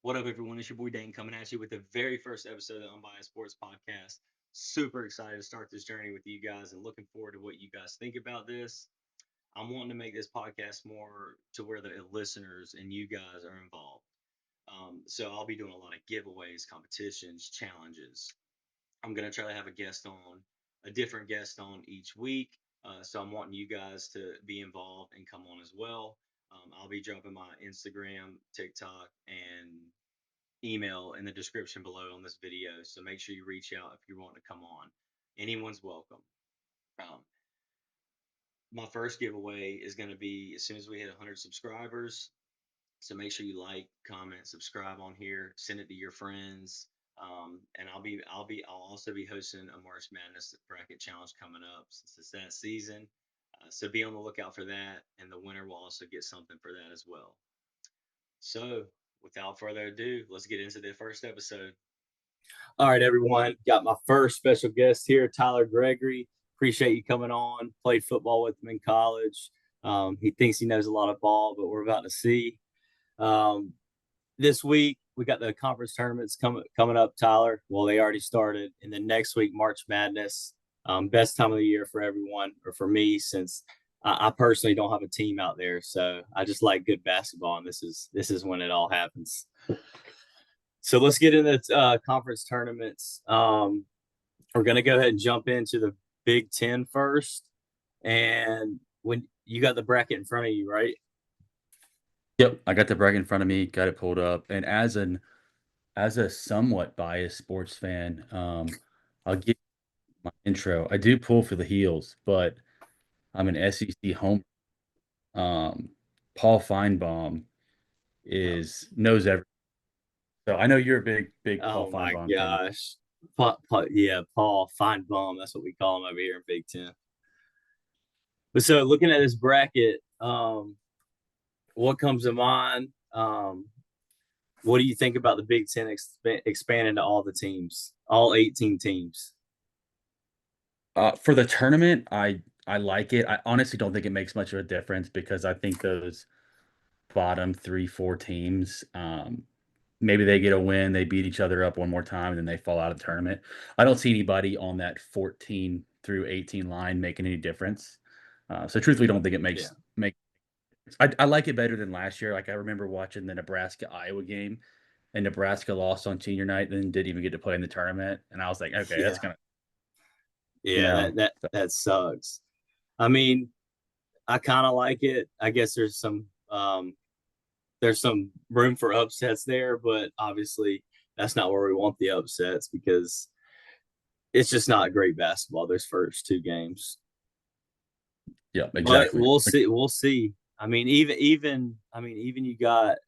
What up, everyone? It's your boy Dane coming at you with the very first episode of the Unbiased Sports Podcast. Super excited to start this journey with you guys and looking forward to what you guys think about this. I'm wanting to make this podcast more to where the listeners and you guys are involved. So I'll be doing a lot of giveaways, competitions, challenges. I'm going to try to have a different guest on each week. So I'm wanting you guys to be involved and come on as well. I'll be dropping my Instagram, TikTok, and email in the description below on this video. So make sure you reach out if you want to come on. Anyone's welcome. Um, my first giveaway is going to be as soon as we hit 100 subscribers. So make sure you like, comment, subscribe on here, send it to your friends. And I'll also be hosting a March Madness bracket challenge coming up since it's that season. So be on the lookout for that, and the winner will also get something for that as well. So without further ado, let's get into the first episode. All right, everyone. Got my first special guest here, Tyler Gregory. Appreciate you coming on. Played football with him in college. He thinks he knows a lot of ball, but we're about to see. Um, this week, we got the conference tournaments coming up, Tyler. Well, they already started. And then next week, March Madness. Best time of the year for everyone, or for me, since I personally don't have a team out there. So I just like good basketball, and this is when it all happens. So let's get into conference tournaments. We're going to go ahead and jump into the Big Ten first. And when you got the bracket in front of you, right? Yep, I got the bracket in front of me, got it pulled up, and as a somewhat biased sports fan, I'll give my intro. I do pull for the heels, but I'm an SEC home. Um, Paul Feinbaum knows everything. So I know you're a big Paul Oh my Feinbaum fan. gosh. Yeah, Paul Feinbaum. That's what we call him over here in Big Ten. But so looking at this bracket, what comes to mind? What do you think about the Big Ten expanding to all the teams, all 18 teams? For the tournament, I like it. I honestly don't think it makes much of a difference because I think those bottom 3, 4 teams, maybe they get a win, they beat each other up one more time, and then they fall out of the tournament. I don't see anybody on that 14 through 18 line making any difference. So truthfully, don't think it makes make. I like it better than last year. Like I remember watching the Nebraska Iowa game, and Nebraska lost on senior night, and then didn't even get to play in the tournament. And I was like, okay, that's kind of that sucks. I mean, I kind of like it. I guess there's some room for upsets there, but obviously that's not where we want the upsets because it's just not great basketball. Those first two games. Yeah, But exactly. we'll see. We'll see. I mean, even you got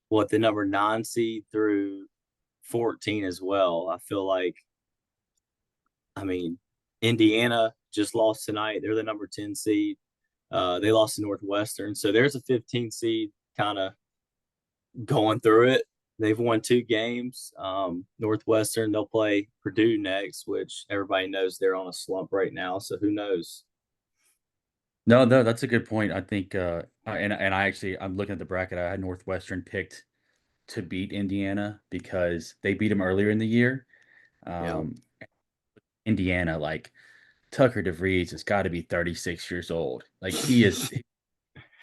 what the number 9 seed through 14 as well. I feel like, I mean, Indiana just lost tonight. They're the number 10 seed. They lost to Northwestern. So there's a 15 seed kind of going through it. They've won 2 games. Northwestern, they'll play Purdue next, which everybody knows they're on a slump right now. So who knows? No, that's a good point. I think, and I'm looking at the bracket. I had Northwestern picked to beat Indiana because they beat them earlier in the year. Yeah. Indiana, like Tucker DeVries, has got to be 36 years old. Like he is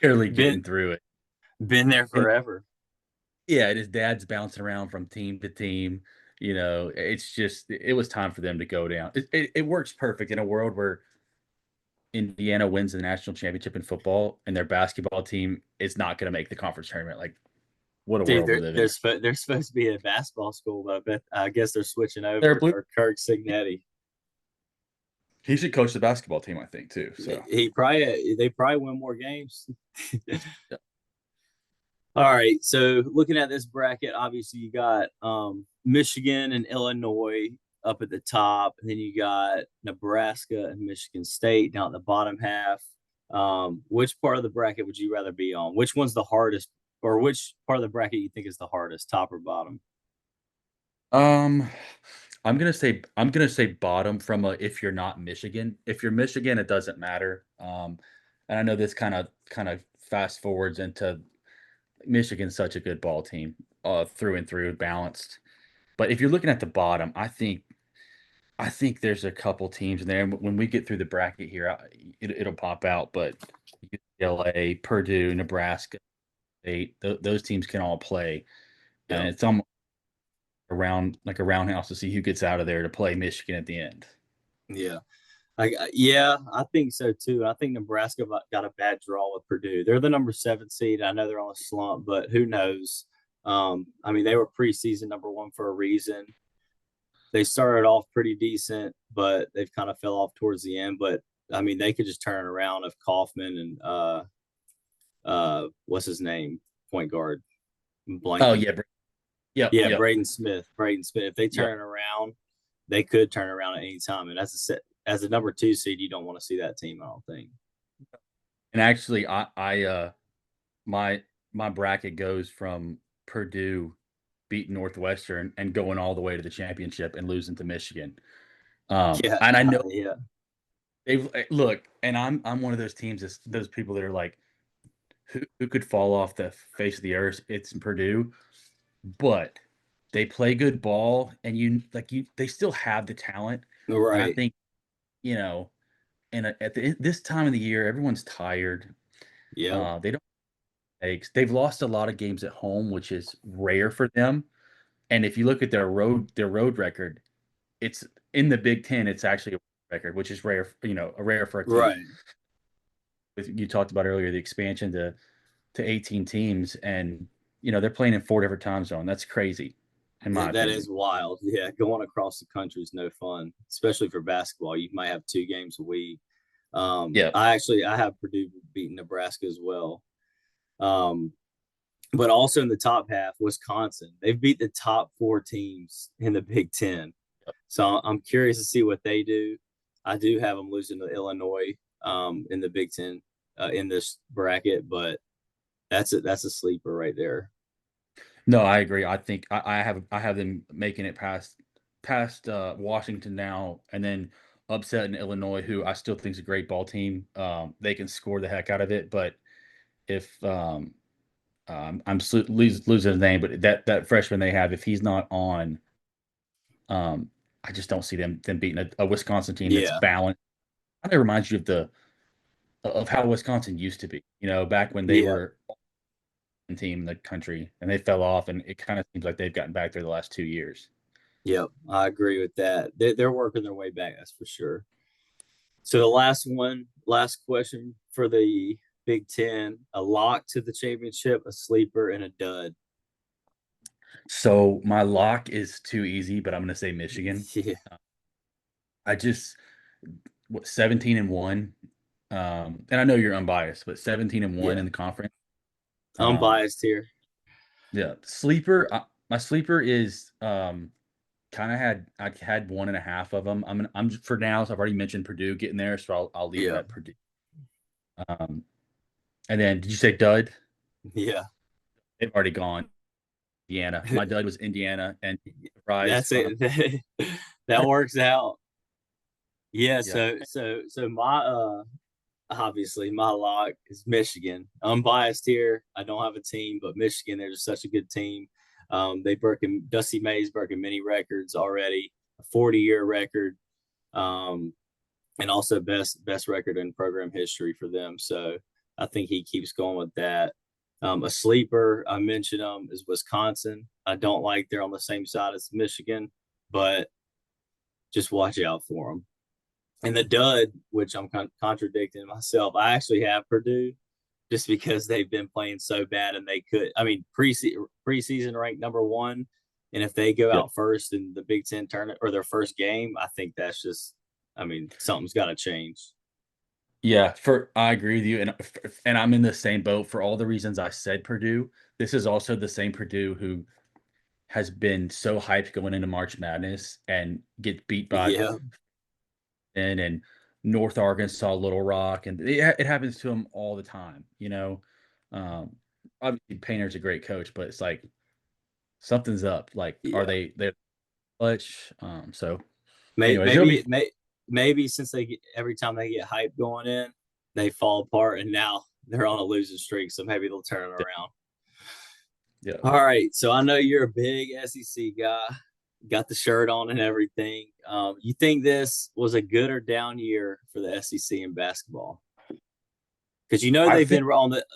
barely getting through it. Been there And forever. yeah, and his dad's bouncing around from team to team. It's just it was time for them to go down. It works perfect in a world where Indiana wins the national championship in football and their basketball team is not going to make the conference tournament. Like, what a Dude, world we live in. they're supposed to be a basketball school, but I guess they're switching They're over blue. for Kirk Signetti. He should coach the basketball team, I think, too. So They probably win more games. yeah. All right, so looking at this bracket, obviously you got Michigan and Illinois up at the top, and then you got Nebraska and Michigan State down at the bottom half. Which part of the bracket would you rather be on? Which one's the hardest, or which part of the bracket you think is the hardest, top or bottom? Um, I'm gonna say bottom from a if you're not Michigan. If you're Michigan, it doesn't matter. And I know this kind of fast forwards into Michigan's such a good ball team. through and through balanced. But if you're looking at the bottom, I think there's a couple teams in there. And when we get through the bracket here, it'll pop out. But UCLA, Purdue, Nebraska, State, those teams can all play, and Yeah. it's almost around like a roundhouse to see who gets out of there to play Michigan at the end. Yeah. Yeah, I think so too. I think Nebraska got a bad draw with Purdue. They're the number 7 seed. I know they're on a slump, but who knows? I mean, they were preseason number 1 for a reason. They started off pretty decent, but they've kind of fell off towards the end. But I mean, they could just turn it around if Kaufman and what's his name, point guard, Oh blanking. yeah, yep, Yeah, yep, Braden Smith. Braden Smith. If they yep. turn it around, they could turn it around at any time. And as a number 2 seed, you don't want to see that team, I don't think. And actually, my my bracket goes from Purdue beating Northwestern and going all the way to the championship and losing to Michigan. Yeah, And I know yeah, they've look, and I'm one of those teams, those people that are like, who could fall off the face of the earth? It's Purdue, but they play good ball, and they still have the talent, and I right. think you know, and this time of the year, everyone's tired. Yep, They don't takes. They've lost a lot of games at home, which is rare for them. And if you look at their road record, it's in the Big Ten. It's actually a record, which is rare. Rare for a team. right. You talked about earlier the expansion to 18 teams, and they're playing in 4 different time zones. That's crazy, in my That opinion. is wild. Yeah, going across the country is no fun, especially for basketball. You might have 2 games a week. Yeah. I have Purdue beating Nebraska as well. Um, but also in the top half, Wisconsin. They've beat the top 4 teams in the Big Ten. So I'm curious to see what they do. I do have them losing to Illinois in the Big Ten in this bracket, but that's a sleeper right there. No, I agree. I think I have them making it past Washington now, and then upsetting Illinois, who I still think is a great ball team. They can score the heck out of it, but if losing his name, but that freshman they have, if he's not on, I just don't see them beating a Wisconsin team that's Yeah, balanced. Kind of reminds you of how Wisconsin used to be. Back when they yeah, were a team in the country and they fell off, and it kind of seems like they've gotten back there the last 2 years. yep. I agree with that. They're working their way back. That's for sure. So the last question for the Big Ten: a lock to the championship, a sleeper, and a dud. So my lock is too easy, but I'm going to say Michigan. Yeah, I just 17-1, and I know you're unbiased, but 17-1 yeah. in the conference. Um, Unbiased here. yeah, sleeper. My sleeper is kind of I had one and a half of them. I'm for now. So I've already mentioned Purdue getting there, so I'll leave it Yeah, at Purdue. Um, and then did you say dud? yeah. They've already gone. Indiana. My dud was Indiana, and surprise. That's it. That works out. Yeah. Yeah, So my obviously my lock is Michigan. Unbiased here. I don't have a team, but Michigan, they're just such a good team. They broken Dusty May's broken many records already, a 40-year record, and also best record in program history for them. So I think he keeps going with that. A sleeper I mentioned is Wisconsin. I don't like they're on the same side as Michigan, but just watch out for them. And the dud, which I'm contradicting myself, I actually have Purdue just because they've been playing so bad and they could. I mean, preseason ranked number 1, and if they go yeah, out first in the Big Ten tournament or their first game, I think that's just. I mean, something's got to change. yeah. I agree with you, and I'm in the same boat for all the reasons I said Purdue. This is also the same Purdue who has been so hyped going into March Madness and get beat by Yeah, and North Arkansas, Little Rock, and it happens to them all the time. Um, obviously Painter's a great coach, but it's like something's up. Like, are yeah. they clutch? So, Maybe anyways, it'll be maybe maybe since every time they get hype going in, they fall apart, and now they're on a losing streak. So maybe they'll turn it around. Yeah. All right. So I know you're a big SEC guy, got the shirt on and everything. You think this was a good or down year for the SEC in basketball? Because you know I think.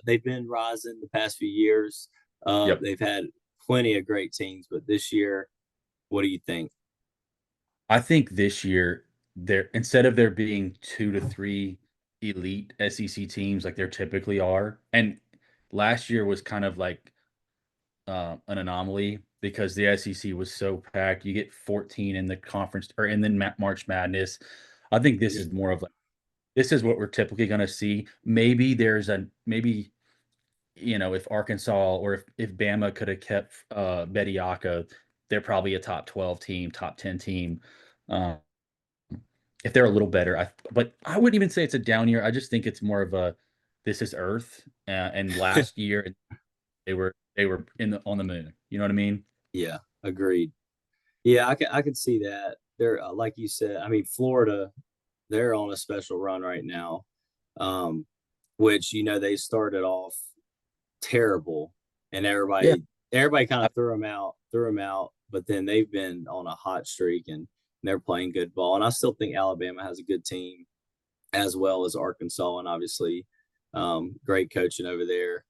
they've been rising the past few years. Yep. They've had plenty of great teams, but this year, what do you think? I think this year there instead of there being 2 to 3 elite SEC teams like there typically are, and last year was kind of like, an anomaly because the SEC was so packed. You get 14 in the conference or in the March Madness. I think this Yeah, is more of like this is what we're typically gonna see. Maybe, if Arkansas or if Bama could have kept, Bediako, they're probably a top 12 team, top 10 team. Um if they're a little better, but I wouldn't even say it's a down year. I just think it's more of a this is Earth, and last year they were on the moon. You know what I mean? yeah, agreed. Yeah, I can see that. They're like you said. I mean, Florida, they're on a special run right now, um, which they started off terrible, and Yeah. everybody kind of threw them out. But then they've been on a hot streak, and they're playing good ball. And I still think Alabama has a good team, as well as Arkansas, and obviously, great coaching over there.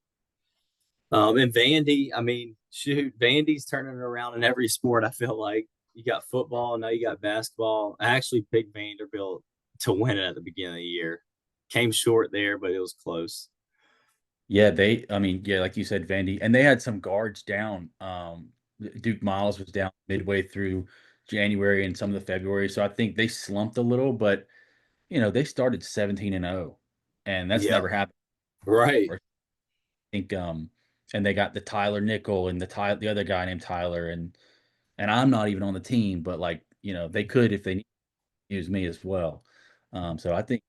And Vandy, I mean, shoot, Vandy's turning it around in every sport. I feel like you got football, now you got basketball. I actually picked Vanderbilt to win it at the beginning of the year. Came short there, but it was close. Yeah, yeah, like you said, Vandy, and they had some guards down. Duke Miles was down midway through January and some of the February, so I think they slumped a little, but they started 17-0, and that's Yeah, never happened right. before. I think, and they got the Tyler Nickel and the other guy named Tyler, and I'm not even on the team, but like they could if they use me as well. So I think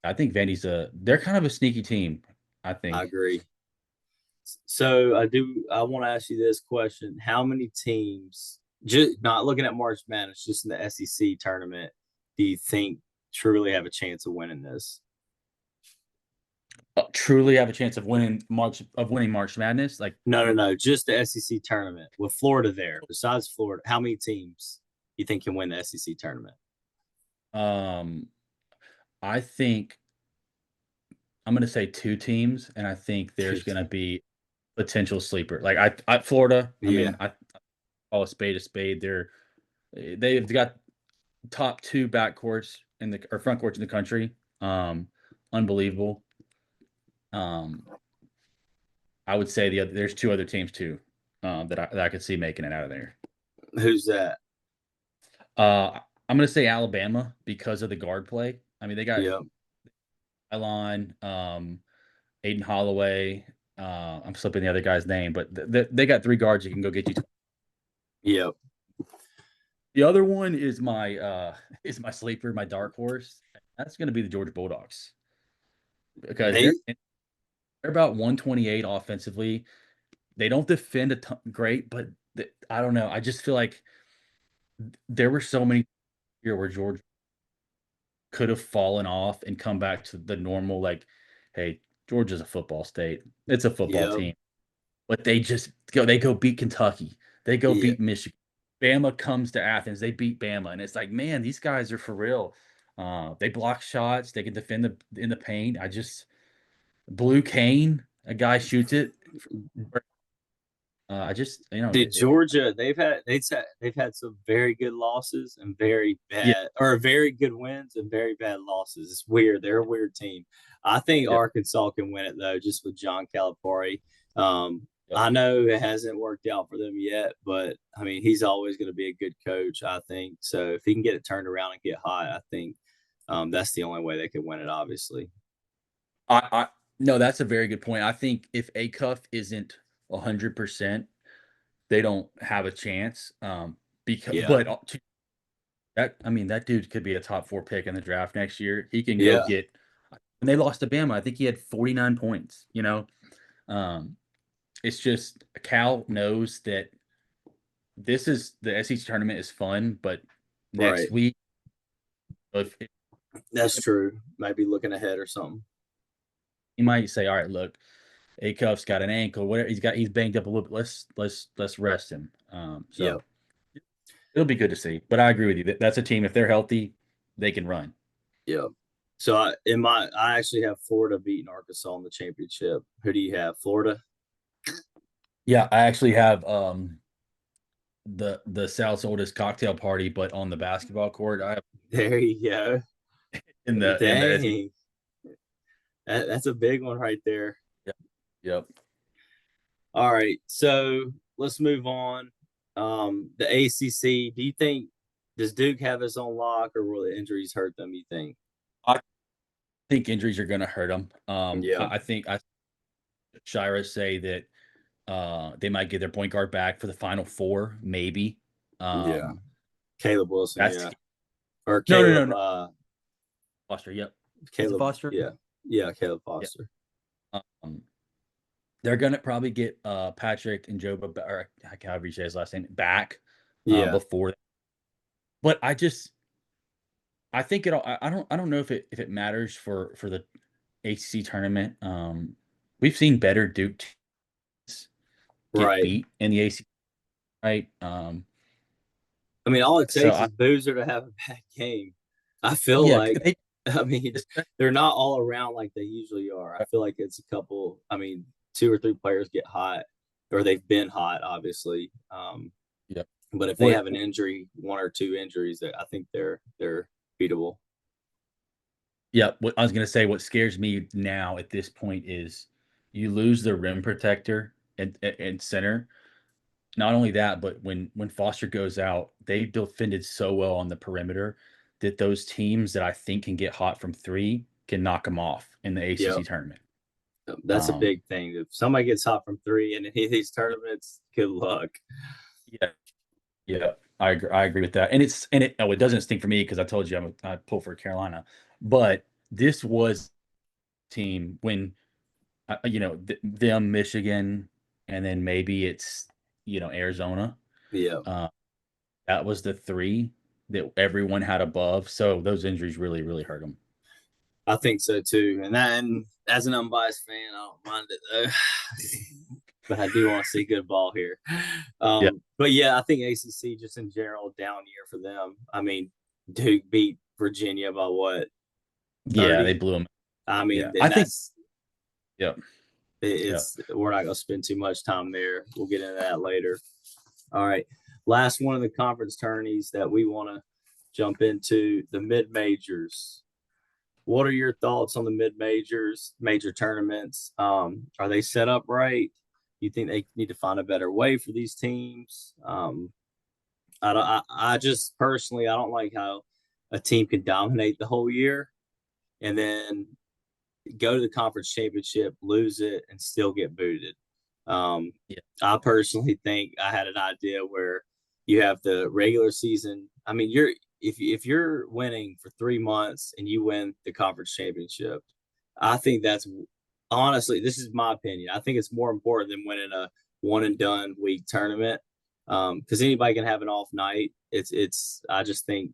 Vandy's they're kind of a sneaky team. I I think. agree. So I want to ask you this question. How many teams, just not looking at March Madness, just in the SEC tournament, do you think truly have a chance of winning this? Truly have a chance of winning March Madness. Like, No, no, no. Just the SEC tournament with Florida there. Besides Florida, how many teams you think can win the SEC tournament? um, I think I'm gonna say 2 teams, and I think there's Dude, gonna be potential sleeper. Like I Florida, I yeah, mean, I call a spade a spade. They've got top 2 backcourts or front courts in the country. Unbelievable. Um, I would say there's 2 other teams too, that I could see making it out of there. who's that? I'm gonna say Alabama because of the guard play. I mean, they got Yeah, Elon, Aiden Holloway. I'm slipping the other guy's name, but they got 3 guards that can go get you. yeah. The other one is my is my sleeper, my dark horse. That's going to be the Georgia Bulldogs because They, they're about 128 offensively. They don't defend great, but I don't know. I just feel like there were so many here where Georgia could have fallen off and come back to the normal, like, hey, Georgia's a football state. It's a football yeah, team. But they go beat Kentucky. They go yeah. beat Michigan. Bama comes to Athens. They beat Bama. And it's like, man, these guys are for real. They block shots. They can defend in the paint. Blue Cane, a guy shoots it. I just, Did Georgia? They've had some very good losses and very yeah, bad, or very good wins and very bad losses. It's weird. They're a weird team. I think yeah, Arkansas can win it though, just with John Calipari. yeah. I know it hasn't worked out for them yet, but I mean he's always going to be a good coach. I think so. If he can get it turned around and get hot, I think that's the only way they can win it. Obviously, I no, that's a very good point. I think if Acuff isn't 100%, they don't have a chance. Because, yeah, but I mean, that dude could be a top 4 pick in the draft next year. He can go yeah, get. When they lost to Bama, I think he had 49 points. Um, it's just Cal knows that the SEC tournament is fun, but right. next week, if That's true. Might be looking ahead or something. he might say, "All right, look, Acuff's got an ankle, whatever he's banged up a little bit. Let's rest him. Yeah, So it'll be good to see. But I agree with you. That's a team. If they're healthy, they can run. yeah. So I actually have Florida beating Arkansas in the championship. Who do you have? Florida? Yeah, I actually have the South's oldest cocktail party, but on the basketball court. I have There you go. in the SEC. Dang, that's a big one right there. Yep. Yep. All right, so let's move on. The ACC. Do you think does Duke have his own lock, or will the injuries hurt them? You think? I think injuries are going to hurt them. Yeah, I think Shira say that they might get their point guard back for the Final Four, maybe. yeah. Um, Caleb Wilson, that's yeah, or no, no, Caleb. no, no. Foster. Yep. Is it Caleb, Foster? yeah, yeah, Caleb Yeah. Foster. Um, they're gonna probably get Patrick and Joba, or however you say his last name, back Yeah, before. But I think it. I don't know if it matters for the ACC tournament. We've seen better Duke teams get right. beat in the ACC, right? I mean, all it So takes is Boozer to have a bad game. I feel yeah, like, they, I mean, they're not all around like they usually are. I feel like it's a couple. I mean, two or three players get hot, or they've been hot, obviously. yeah. But if they What have an injury, one or two injuries, I think they're beatable. Yeah, what I was gonna say, what scares me now at this point is you lose the rim protector and center. Not only that, but when Foster goes out, they defended so well on the perimeter that those teams that I think can get hot from three can knock them off in the Yeah, ACC tournament. that's a Um, big thing. If somebody gets hot from three in any of these tournaments, good luck. yeah, yeah, I agree with that. It doesn't stink for me because I told you I pull for Carolina, but this was team when them Michigan, and then maybe it's Arizona. Yeah, Uh, that was the three that everyone had above. So those injuries really hurt them. I think so too. And as an unbiased fan, I don't mind it though. But I do want to see good ball here. Yeah, But yeah, I think ACC just in general down year for them. I mean, Duke beat Virginia by what yeah, they 30. blew them. I Yeah, mean, I and think. that's Yeah, yeah, it's we're not gonna spend too much time there. We'll get into that later. All right, last one of the conference tourneys that we want to jump into the mid majors. What are your thoughts on the mid majors, major tournaments? Are they set up right? You think they need to find a better way for these teams? I don't. I just personally, I don't like how a team can dominate the whole year and then go to the conference championship, lose it, and still get booted. Um, yeah, I personally think I had an idea where you have the regular season. I mean, if you're winning for 3 months and you win the conference championship, I think that's honestly, this is my opinion. I think it's more important than winning a one and done week tournament because anybody can have an off night. It's. I just think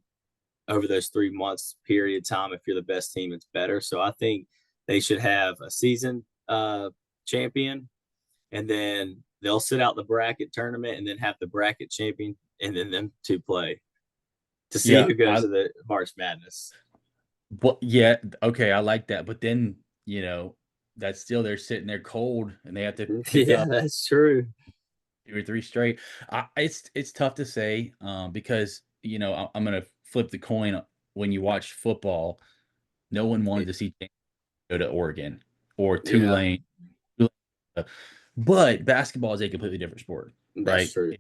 over those 3 months period of time, if you're the best team, it's better. So I think they should have a season champion, and then they'll sit out the bracket tournament, and then have the bracket champion, and then them two play to see yeah. who goes to the March Madness. Yeah, okay, I like that. But then that's still they're sitting there cold, and they have to pick Yeah, up that's true. 2 or 3 straight. It's tough to say because I'm gonna flip the coin. When you watch football, no one wanted to see James go to Oregon or Yeah, Tulane. But basketball is a completely different sport, that's right? true.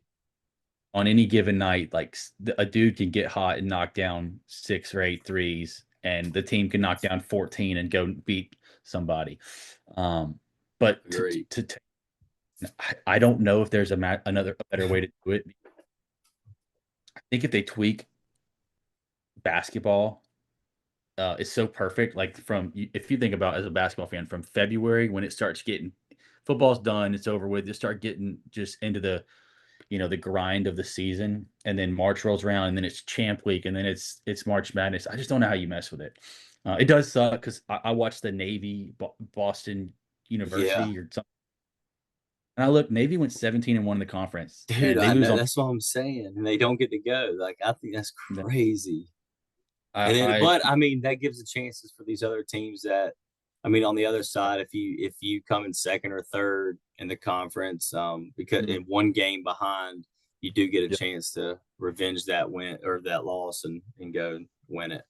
On any given night, like a dude can get hot and knock down 6 or 8 threes, and the team can knock down 14 and go beat somebody. But Agree. I don't know if there's a better way to do it. I think if they tweak basketball, it's so perfect. Like if you think about as a basketball fan, from February when it starts getting football's done, it's over with. You start getting just into the grind of the season, and then March rolls around, and then it's champ week, and then it's March Madness. I just don't know how you mess with it. It does suck because I watched the Navy Boston University or something. And I look, Navy went 17-1 in the conference, dude. and they I lose know on. that's what I'm saying, and they don't get to go. Like I think that's No, crazy. And then, I but I mean, that gives the chances for these other teams that, I mean, on the other side, if you come in second or third in the conference, because Mhm. in one game behind, you do get a Yeah. chance to revenge that win or that loss and go win it.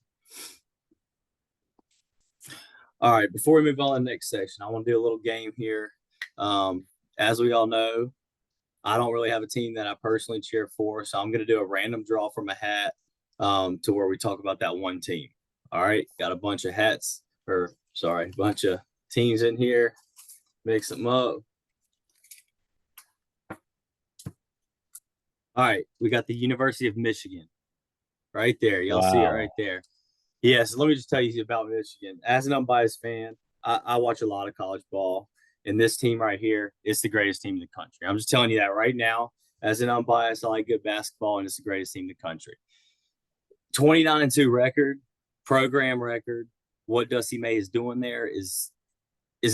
All right, before we move on to the next section, I want to do a little game here. As we all know, I don't really have a team that I personally cheer for, so I'm going to do a random draw from a hat to where we talk about that one team. All right, got a bunch of hats, or sorry, a bunch of teams in here. Mix them up. All right, we got the University of Michigan right there. Y'all see it right Wow. there. Yeah, so let me just tell you about Michigan. As an unbiased fan, I watch a lot of college ball, and this team right here is the greatest team in the country. I'm just telling you that right now. As an unbiased, I like good basketball, and it's the greatest team in the country. 29-2 record, program record. What Dusty May is doing there is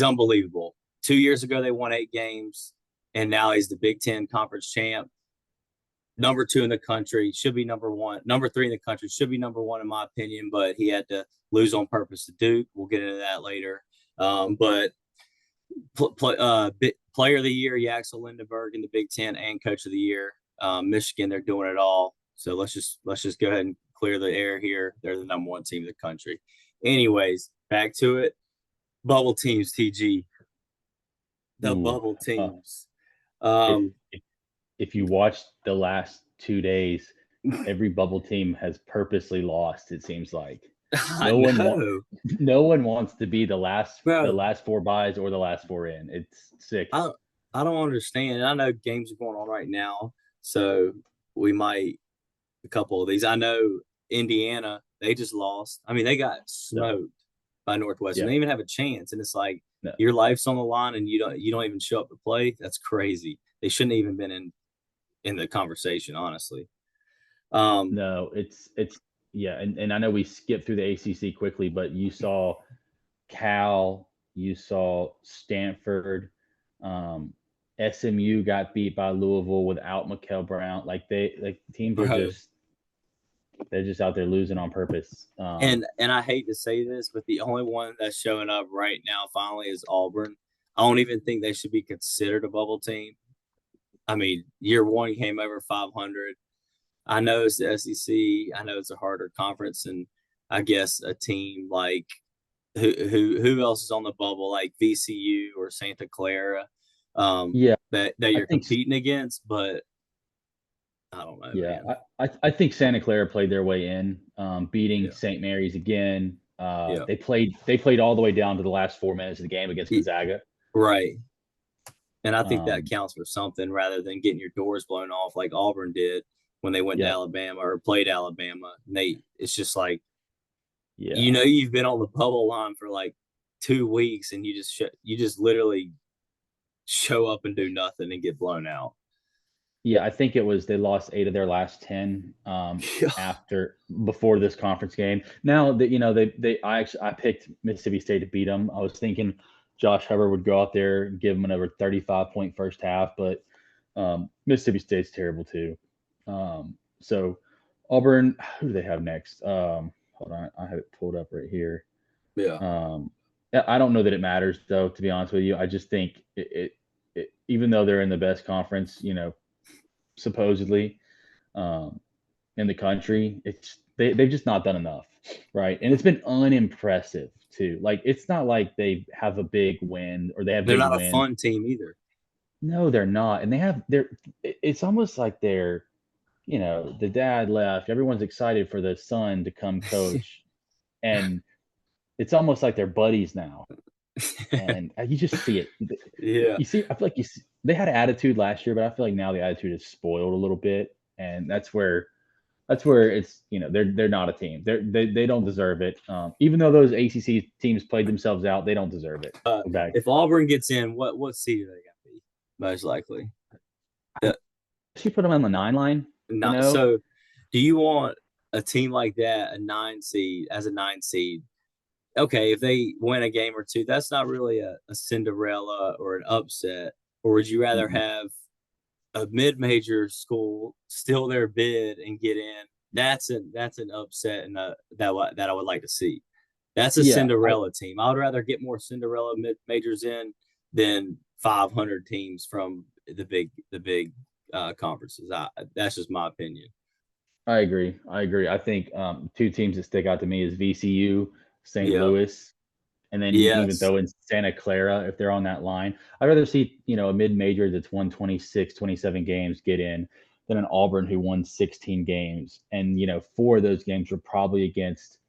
unbelievable. 2 years ago, they won 8 games, and now he's the Big Ten conference champ. Number 2 in the country, should be number 1. Number 3 in the country, should be number 1 in my opinion, but he had to lose on purpose to Duke. We'll get into that later. But player of the year, Yaxel Lindenberg in the Big Ten, and coach of the year, Michigan. They're doing it all. So let's just go ahead and clear the air here. They're the number 1 team in the country. Anyways, back to it. Bubble teams, TG. The Ooh. bubble teams. If, Um, if if you watch the last 2 days, every bubble team has purposely lost. It seems like I no one know, no one wants to be the last bro. 4 buys or the last 4 in. It's sick. I don't understand. I know games are going on right now, so we might a couple of these. I know Indiana, they just lost. I mean, they got No, smoked by Northwestern. yeah, They even have a chance, and it's like no, your life's on the line, and you don't even show up to play. That's crazy. They shouldn't have even been in the conversation, honestly. Um, no. It's yeah, and I know we skipped through the ACC quickly, but you saw Cal, you saw Stanford, um, SMU got beat by Louisville without Mikel Brown. Like teams are bro, just they're just out there losing on purpose. and I hate to say this, but the only one that's showing up right now finally is Auburn. I don't even think they should be considered a bubble team. I mean, year one came over 500. I know it's the SEC. I know it's a harder conference, and I guess a team like who else is on the bubble, like VCU or Santa Clara, Yeah, that I you're think competing against. But I don't know, yeah, man. I think Santa Clara played their way in, beating Yeah, St. Mary's again. yeah, They played all the way down to the last 4 minutes of the game against Gonzaga. right. And I think that Um, counts for something rather than getting your doors blown off like Auburn did when they went to yeah, Alabama or played Alabama. And it's just like yeah, you've been on the bubble line for like 2 weeks, and you just literally show up and do nothing and get blown out. yeah. I think it was they lost 8 of their last 10 Yeah, after before this conference game. Now that I picked Mississippi State to beat them. I was thinking Josh Hubbard would go out there and give them another 35-point first half, but Mississippi State's terrible too. So Auburn, who do they have next? Hold on, I have it pulled up right here. yeah. Um, I don't know that it matters though, to be honest with you. I just think even though they're in the best conference, supposedly um, in the country, they've just not done enough, right? And it's been unimpressive too. Like it's not like they have a big win or they have They're big not a wins. fun team either. No, they're not, and it's almost like the dad left. Everyone's excited for the son to come coach, and it's almost like they're buddies now. And you just see it. Yeah. You see, I feel like they had an attitude last year, but I feel like now the attitude is spoiled a little bit, and that's where it's they're not a team. They don't deserve it. Even though those ACC teams played themselves out, they don't deserve it. Go back. If Auburn gets in, what seed are they got to be? Most likely. I The, she put them on the 9 line. You not know, so. Do you want a team like that, a 9 seed, as a 9 seed? okay, if they win a game or two, that's not really a Cinderella or an upset. Or would you rather Mm-mm. have a mid-major school steal their bid and get in? That's an upset and that I would like to see. That's a Yeah, Cinderella team. I would rather get more Cinderella mid majors in than 500 teams from the big conferences. That's just my opinion. I agree. I agree. I think two teams that stick out to me is VCU, St. Yep. Louis, and then you can even Yes. throw in Santa Clara if they're on that line. I'd rather see, a mid-major that's won 26, 27 games get in than an Auburn who won 16 games. And, four of those games were probably against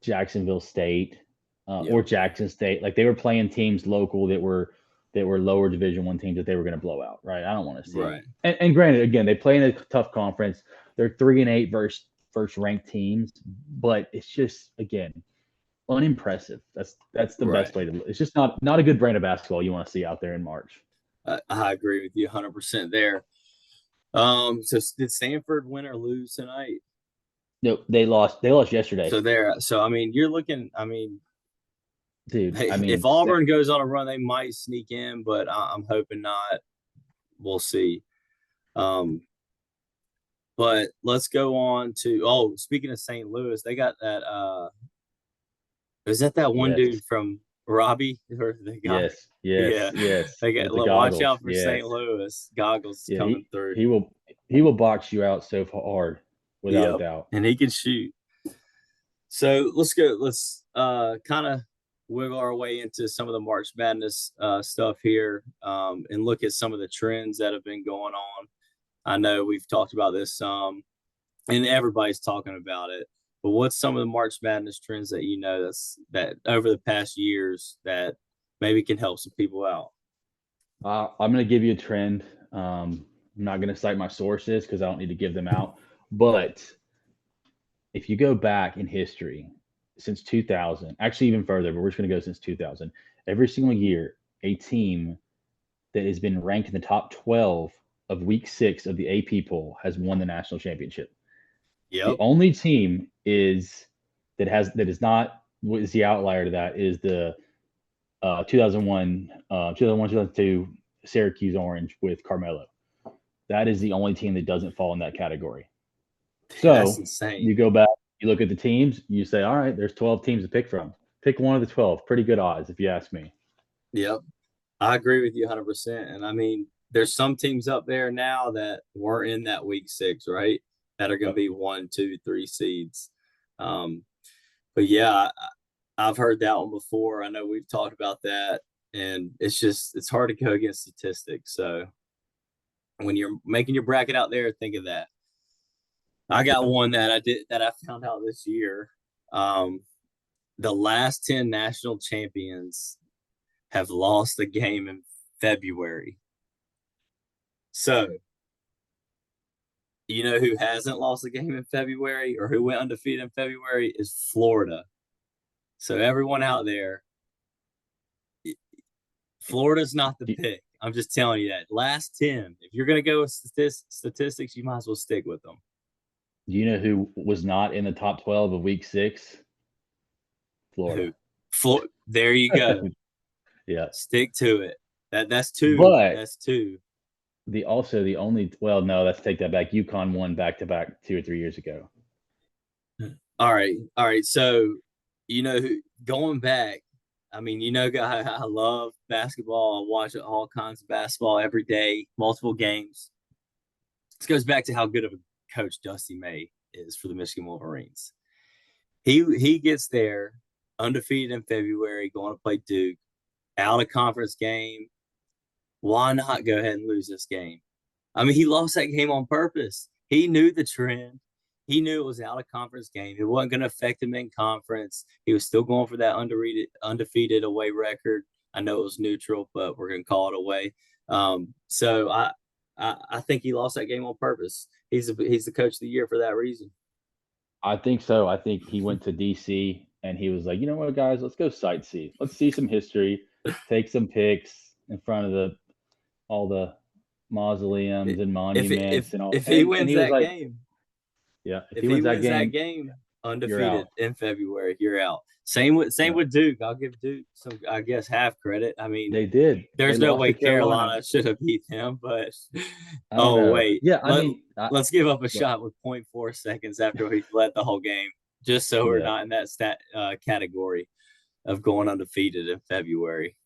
Jacksonville State or Yep. Jackson State. Like they were playing teams local that were lower Division One teams that they were going to blow out. Right? I don't want to see. Right. And granted, again, they play in a tough conference. They're 3-8 versus first ranked teams, but it's just again unimpressive. That's the Right. best way to. It's just not a good brand of basketball you want to see out there in March. I agree with you 100% there. So did Stanford win or lose tonight? No, they lost. They lost yesterday, So there. So I mean, you're looking. I mean, dude. hey, I if mean, Auburn goes on a run, they might sneak in, but I'm hoping not. We'll see. Um, but let's go on to. Oh, speaking of St. Louis, they got that. Is that one yes, dude from Robbie or the guy? yes, yes, Yeah, yes, they got. with the Watch goggles. out for Yes, St. Louis goggles yeah. coming He through. he will he will box you out so hard, without a Yep, doubt. and he can shoot. So let's go. Let's kind of wiggle our way into some of the March Madness stuff here, and look at some of the trends that have been going on. I know we've talked about this and everybody's talking about it. But what's some of the March Madness trends that that over the past years that maybe can help some people out? I'm going to give you a trend. I'm not going to cite my sources because I don't need to give them out. But if you go back in history since 2000, actually even further, but we're just going to go since 2000, every single year, a team that has been ranked in the top 12 of week 6 of the AP poll has won the national championship. The Yep. only team that is not is the outlier to that is the 2001, 2002 Syracuse Orange with Carmelo. That is the only team that doesn't fall in that category. That's So insane. you go back, you look at the teams, you say, all right, there's 12 teams to pick from. Pick one of the 12. Pretty good odds, if you ask me. Yep. I agree with you 100%. And I mean, there's some teams up there now that weren't in that week 6, right? That are going to Yep. be 1, 2, 3 seeds. Um, but yeah, I've heard that one before. I know we've talked about that, and it's hard to go against statistics. So when you're making your bracket out there, think of that. I got Yeah. one that I found out this year. Um, the last 10 national champions have lost a game in February. So you know who hasn't lost a game in February or who went undefeated in February is Florida. So everyone out there, Florida's not the Do, pick. I'm just telling you that. Last 10. If you're going to go with statistics, you might as well stick with them. do you know who was not in the top 12 of week 6? Who? Florida. There you go. Yeah. Stick to it. That's two. But That's two. the only, well, no, let's take that back. UConn won back to back 2 or 3 years ago. All right. All right. So, going back, I mean, I love basketball. I watch all kinds of basketball every day, multiple games. This goes back to how good of a coach Dusty May is for the Michigan Wolverines. He gets there undefeated in February, going to play Duke, out of conference game. Why not go ahead and lose this game? I mean, he lost that game on purpose. He knew the trend. He knew it was out of conference game. It wasn't going to affect him in conference. He was still going for that undefeated away record. I know it was neutral, but we're going to call it away. So I think he lost that game on purpose. He's the coach of the year for that reason. I think so. I think he went to DC and he was like, you know what, guys, let's go sightsee. Let's see some history, take some pics in front of all the mausoleums and If monuments and all. if he And wins he was that like, game, yeah, if if he he wins that wins that game, game, undefeated in February, you're out. Same with Duke. I'll give Duke some, I guess, half credit. I mean, They did. there's They no lost way to Carolina. Carolina should have beat them, but I don't know. wait, Yeah, I mean, let's give up a shot with 0.4 seconds after we led the whole game, just so we're not in that category of going undefeated in February.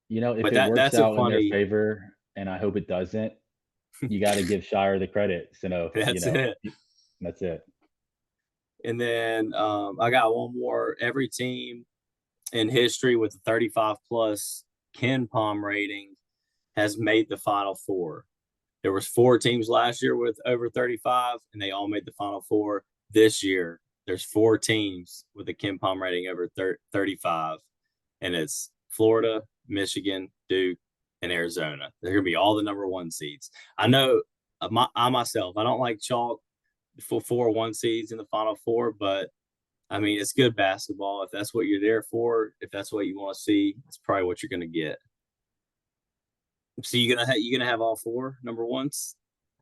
If But it works that's a out in their funny. favor, and I hope it doesn't, you got to give Shire the credit. So That's it. That's it. And then I got one more. Every team in history with a 35 plus Ken Palm rating has made the Final Four. There was 4 teams last year with over 35, and they all made the Final Four. This year, there's 4 teams with a Ken Palm rating over 35, and it's Florida, Michigan, Duke, and Arizona. They're going to be all the number 1 seeds. I know I myself, I don't like chalk for 4 1 seeds in the Final Four, but I mean, it's good basketball. If that's what you're there for, if that's what you want to see, it's probably what you're going to get. So you gonna have all 4 number 1s?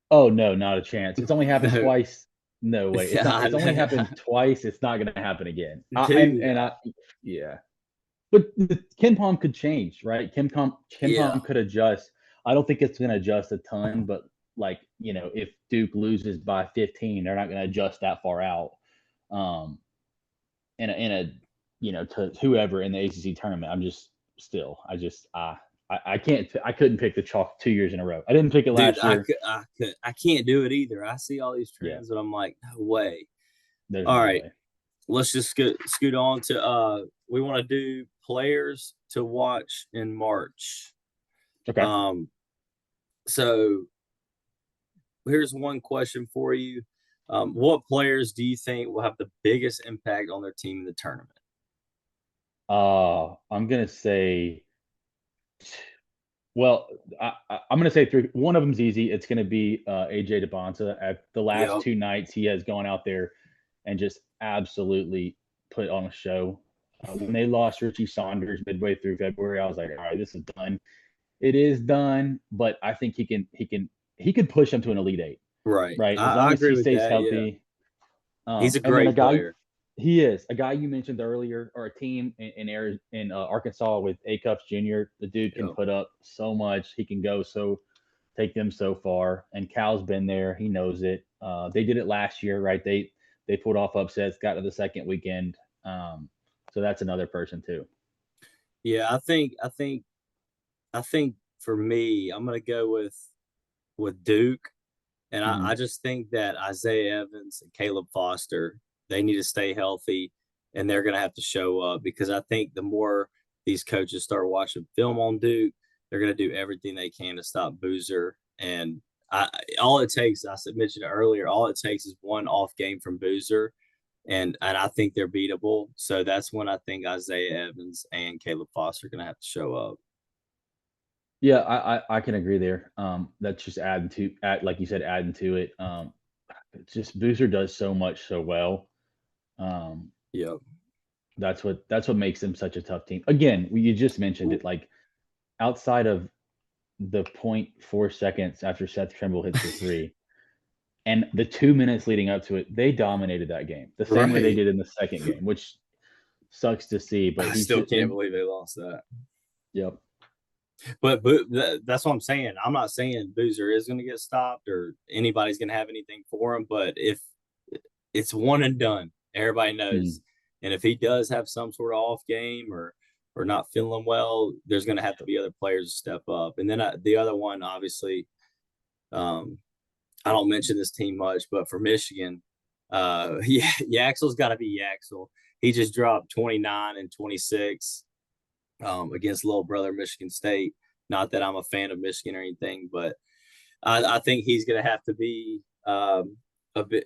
Oh no, not a chance. It's only happened No. twice. No way. It's not. It's only happened twice. It's not going to happen again. Yeah. But Ken Palm could change, right? Ken Palm could adjust. I don't think it's going to adjust a ton, but if Duke loses by 15, they're not going to adjust that far out. To whoever in the ACC tournament. I couldn't pick the chalk 2 years in a row. I didn't pick it last year. I can't do it either. I see all these trends, but I'm like, no way. There's all no right. way. Let's just scoot on to we want to do players to watch in March. Okay. So here's one question for you. What players do you think will have the biggest impact on their team in the tournament? I'm gonna say. Well, I'm going to say 3. One of them's easy. It's going to be AJ DeBonta. At the last 2 nights, he has gone out there and just absolutely put on a show. When they lost Richie Saunders midway through February, I was like, all right, this is done. It is done, but I think he could push him to an Elite 8. Right. As long as he stays healthy. Yeah. He's a great player. He is a guy you mentioned earlier, or a team in Arkansas with A-Cups Jr. The dude can put up so much. He can take them so far. And Cal's been there. He knows it. They did it last year, right? They pulled off upsets, got to the second weekend. So that's another person too. Yeah, I think for me, I'm going to go with Duke. And I just think that Isaiah Evans and Caleb Foster, they need to stay healthy, and they're going to have to show up, because I think the more these coaches start watching film on Duke, they're going to do everything they can to stop Boozer. And all it takes, I mentioned it earlier, all it takes is one off game from Boozer, and I think they're beatable. So that's when I think Isaiah Evans and Caleb Foster are going to have to show up. Yeah, I can agree there. That's just like you said, adding to it. It's just Boozer does so much so well. Yeah, that's what makes them such a tough team. Again, you just mentioned it. Like, outside of the 0.4 seconds after Seth Trimble hits the 3, and the 2 minutes leading up to it, they dominated that game the same way they did in the second game, which sucks to see. But I still can't believe they lost that. Yep. But that's what I'm saying. I'm not saying Boozer is going to get stopped or anybody's going to have anything for him. But if it's one and done, everybody knows. And if he does have some sort of off game or not feeling well, there's going to have to be other players to step up. And then the other one, obviously, I don't mention this team much, but for Michigan, Yaxel's got to be Yaxel. He just dropped 29 and 26 against little brother Michigan State. Not that I'm a fan of Michigan or anything, but I think he's going to have to be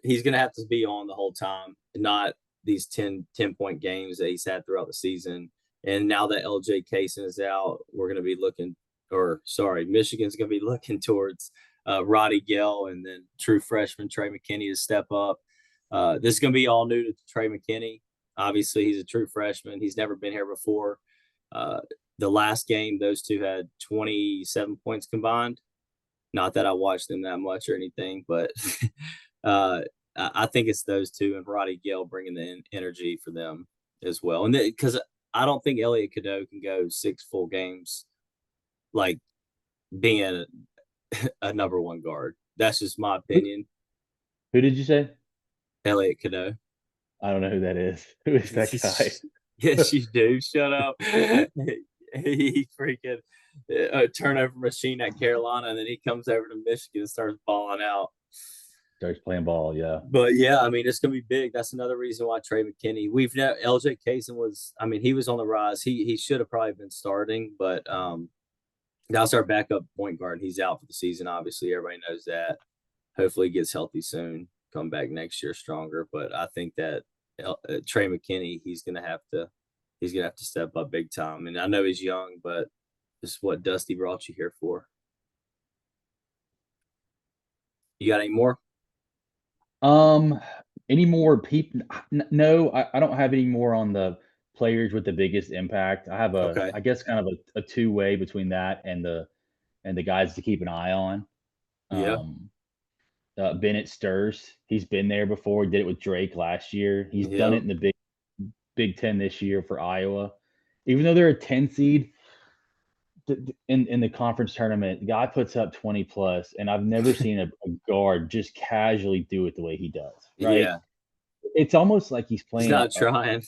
he's going to have to be on the whole time, not these 10-point games that he's had throughout the season. And now that LJ Kaysen is out, we're going to be Michigan's going to be looking towards Roddy Gale and then true freshman Trey McKinney to step up. This is going to be all new to Trey McKinney. Obviously, he's a true freshman. He's never been here before. The last game, those two had 27 points combined. Not that I watched them that much or anything, but I think it's those two and Roddy Gale bringing the energy for them as well. And because I don't think Elliot Cadeau can go 6 full games like being a number one guard. That's just my opinion. Who did you say? Elliot Cadeau. I don't know who that is. Who is that guy? Yes, you do. Shut up. He freaking a turnover machine at Carolina, and then he comes over to Michigan and starts balling out. Starts playing ball, yeah. But yeah, I mean, it's gonna be big. That's another reason why Trey McKinney. We've now LJ Kaysen was. I mean, he was on the rise. He should have probably been starting, but that's our backup point guard. He's out for the season. Obviously, everybody knows that. Hopefully, he gets healthy soon. Come back next year stronger. But I think that Trey McKinney, he's gonna have to step up big time. And I know he's young, but this is what Dusty brought you here for. You got any more? Any more people? No, I don't have any more on the players with the biggest impact. I have Okay. I guess kind of a two-way between that and the guys to keep an eye on. Yeah. Bennett Stirs. He's been there before. He did it with Drake last year. He's done it in the Big Ten this year for Iowa. Even though they're a 10 seed in the conference tournament, the guy puts up 20 plus, and I've never seen a guard just casually do it the way he does. Right? Yeah. It's almost like he's playing. He's not trying.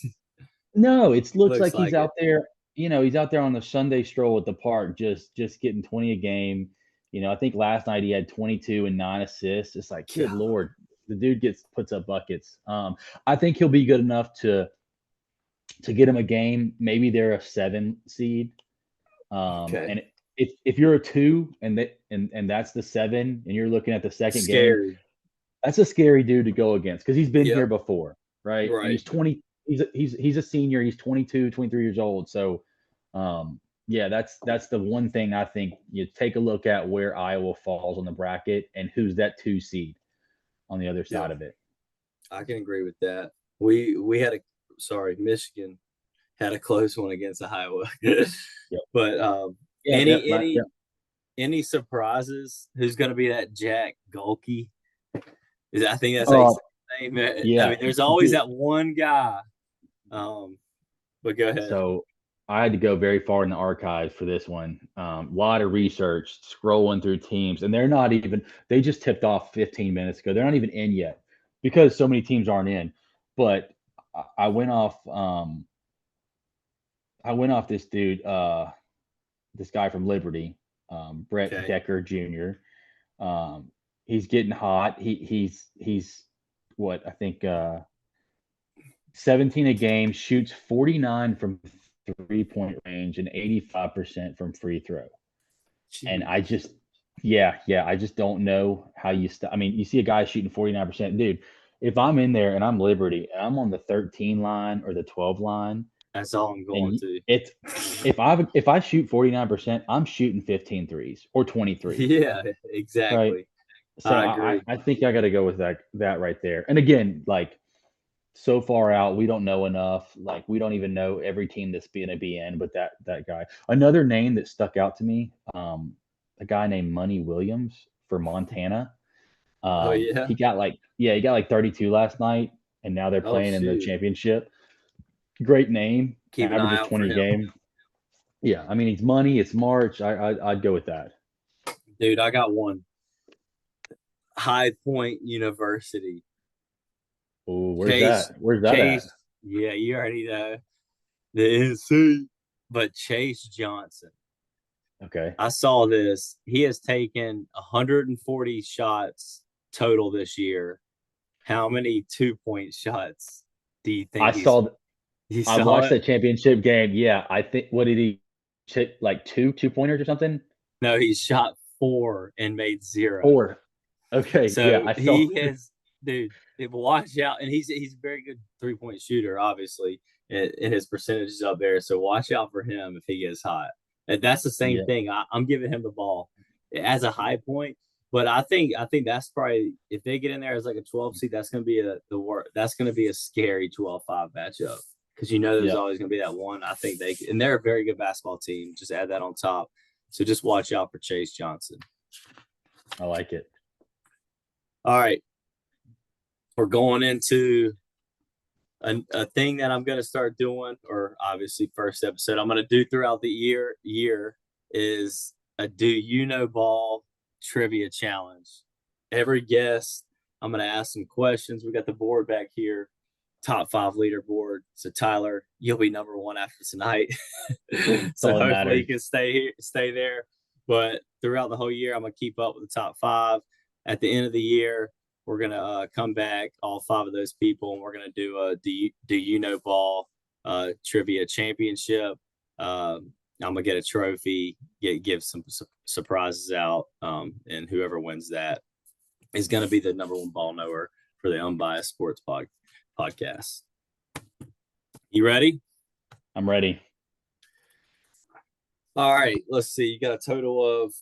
No, it looks like like he's out there. He's out there on the Sunday stroll at the park, just getting 20 a game. I think last night he had 22 and 9 assists. It's like, good Lord, the dude puts up buckets. I think he'll be good enough to get him a game. Maybe they're a 7 seed. And if you're a 2 and that's the 7, and you're looking at the second game, that's a scary dude to go against because he's been here before, right? And he's 20. He's a senior. He's 22, 23 years old. So, yeah, that's the one thing I think you take a look at where Iowa falls on the bracket and who's that 2 seed on the other side of it. I can agree with that. We had Michigan had a close one against Iowa. But any surprises? Who's going to be that Jack Golke? I think that's his name. Yeah. I mean, there's always that one guy. But go ahead. So I had to go very far in the archives for this one. A lot of research, scrolling through teams, and they just tipped off 15 minutes ago. They're not even in yet because so many teams aren't in. But I went off this dude, this guy from Liberty, Brett Decker Jr. He's getting hot. He's what I think 17 a game, shoots 49 from 3-point range and 85% from free throw. Jeez. And I just don't know how you I mean, you see a guy shooting 49%, dude. If I'm in there and I'm Liberty and I'm on the 13 line or the 12 line, that's all I'm going to. It's if I shoot 49%, I'm shooting 15 threes or 23. Yeah, exactly. Right? So I think I got to go with that right there. And again, like so far out, we don't know enough. Like we don't even know every team that's going to be in. But that guy, another name that stuck out to me, a guy named Money Williams for Montana. He got like 32 last night, and now they're playing in the championship. Great name. Keep an eye out 20 game. Yeah, I mean, it's money. It's March. I'd go with that. Dude, I got one. High Point University. Oh, where's that at? Yeah, you already know. The NC. But Chase Johnson. Okay. I saw this. He has taken 140 shots total this year. How many 2-point shots do you think I watched that championship game. Yeah, I think what did he hit, like 2-pointers or something? No, he shot 4 and made 0. 4. Okay. So yeah, he has, dude. Watch out, and he's a very good 3-point shooter, obviously, and his percentage is up there. So watch out for him if he gets hot. And that's the same thing. I'm giving him the ball as a high point, but I think that's probably if they get in there as like a 12 seed, that's going to be that's going to be a scary 12-5 matchup because there's always going to be that one. I think they're a very good basketball team. Just add that on top. So just watch out for Chase Johnson. I like it. All right. we're going into a thing that I'm going to start doing, or obviously first episode I'm going to do throughout the year is a do you know ball trivia challenge. Every guest, I'm going to ask some questions. We got the board back here, top 5 leaderboard. So Tyler, you'll be number 1 after tonight. So all that hopefully matters. you can stay there. But throughout the whole year, I'm gonna keep up with the top 5. At the end of the year, we're gonna come back, all 5 of those people, and we're gonna do a do you know ball trivia championship. I'm gonna get a trophy, give some surprises out, and whoever wins that is gonna be the number 1 ball knower for the Unbiased Sports podcast. You ready? I'm ready. All right, let's see. You got a total of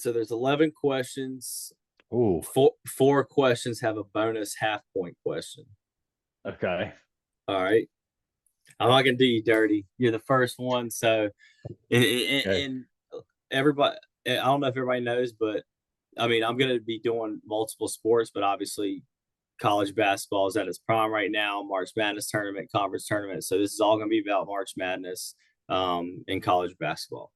there's 11 questions. Ooh. Four questions have a bonus half point question. Okay. All right. I'm not gonna do you dirty. You're the first one, so and everybody. I don't know if everybody knows, but I mean, I'm gonna be doing multiple sports, but obviously, college basketball is at its prime right now. March Madness tournament, conference tournament. So this is all gonna be about March Madness in college basketball.